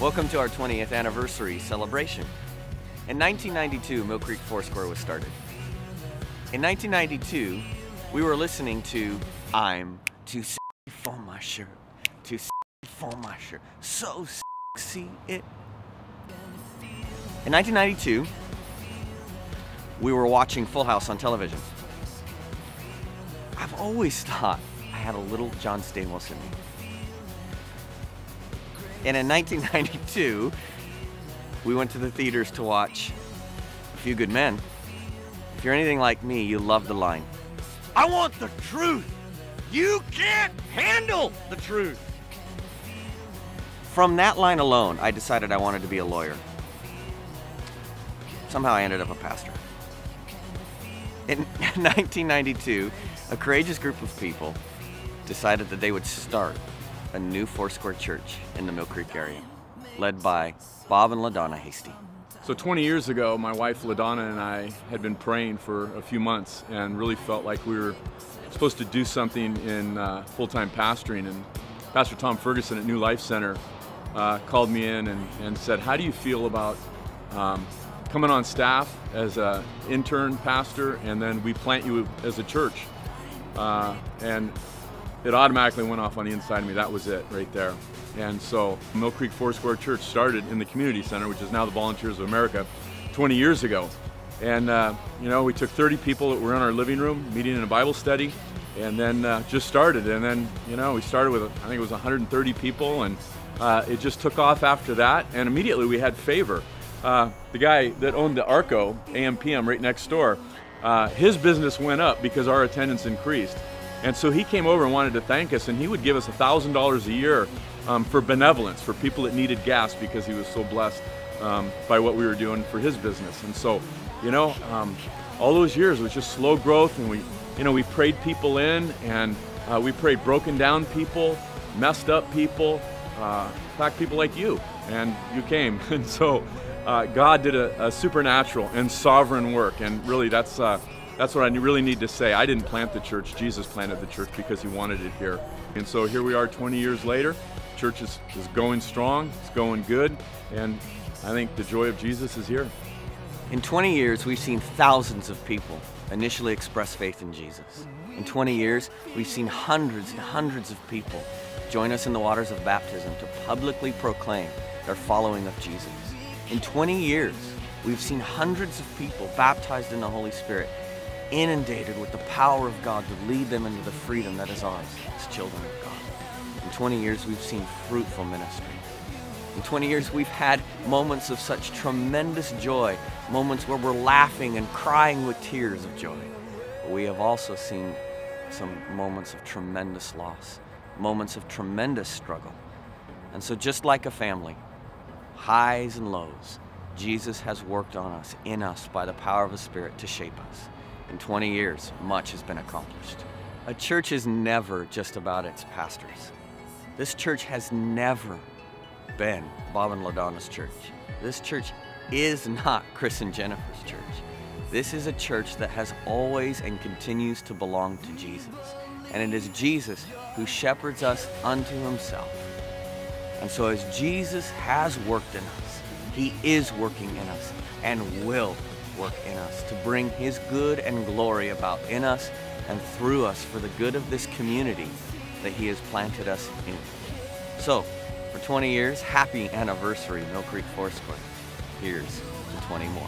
Welcome to our 20th anniversary celebration. In 1992, Mill Creek Foursquare was started. In 1992, we were listening to I'm too sexy for my shirt, too sexy for my shirt, so sexy it. In 1992, we were watching Full House on television. I've always thought I had a little John Stamos in me. And in 1992, we went to the theaters to watch A Few Good Men. If you're anything like me, you love the line, "I want the truth. You can't handle the truth." From that line alone, I decided I wanted to be a lawyer. Somehow I ended up a pastor. In 1992, a courageous group of people decided that they would start a new Foursquare church in the Mill Creek area, led by Bob and LaDonna Hasty. So 20 years ago, my wife LaDonna and I had been praying for a few months and really felt like we were supposed to do something in full-time pastoring. And Pastor Tom Ferguson at New Life Center called me in and said, "How do you feel about coming on staff as an intern pastor, and then we plant you as a church?" And it automatically went off on the inside of me. That was it right there. And so Mill Creek Foursquare Church started in the community center, which is now the Volunteers of America, 20 years ago. And we took 30 people that were in our living room meeting in a Bible study, and then just started. And then we started with, I think it was 130 people, and it just took off after that. And immediately we had favor. The guy that owned the Arco AM/PM right next door, his business went up because our attendance increased. And so he came over and wanted to thank us, and he would give us $1,000 a year for benevolence, for people that needed gas, because he was so blessed by what we were doing for his business. And so, all those years was just slow growth, and we prayed people in, and we prayed broken down people, messed up people, in fact, people like you, and you came. And so God did a supernatural and sovereign work, and really that's what I really need to say. I didn't plant the church. Jesus planted the church because he wanted it here. And so here we are 20 years later. Church is going strong, it's going good, and I think the joy of Jesus is here. In 20 years, we've seen thousands of people initially express faith in Jesus. In 20 years, we've seen hundreds and hundreds of people join us in the waters of baptism to publicly proclaim their following of Jesus. In 20 years, we've seen hundreds of people baptized in the Holy Spirit, inundated with the power of God to lead them into the freedom that is ours as children of God. In 20 years, we've seen fruitful ministry. In 20 years, we've had moments of such tremendous joy, moments where we're laughing and crying with tears of joy. But we have also seen some moments of tremendous loss, moments of tremendous struggle. And so just like a family, highs and lows, Jesus has worked on us, in us, by the power of His Spirit to shape us. In 20 years, much has been accomplished. A church is never just about its pastors. This church has never been Bob and LaDonna's church. This church is not Chris and Jennifer's church. This is a church that has always and continues to belong to Jesus. And it is Jesus who shepherds us unto Himself. And so as Jesus has worked in us, He is working in us and will work in us to bring His good and glory about in us and through us for the good of this community that He has planted us in. So, for 20 years, happy anniversary, Mill Creek Foursquare. Here's to 20 more.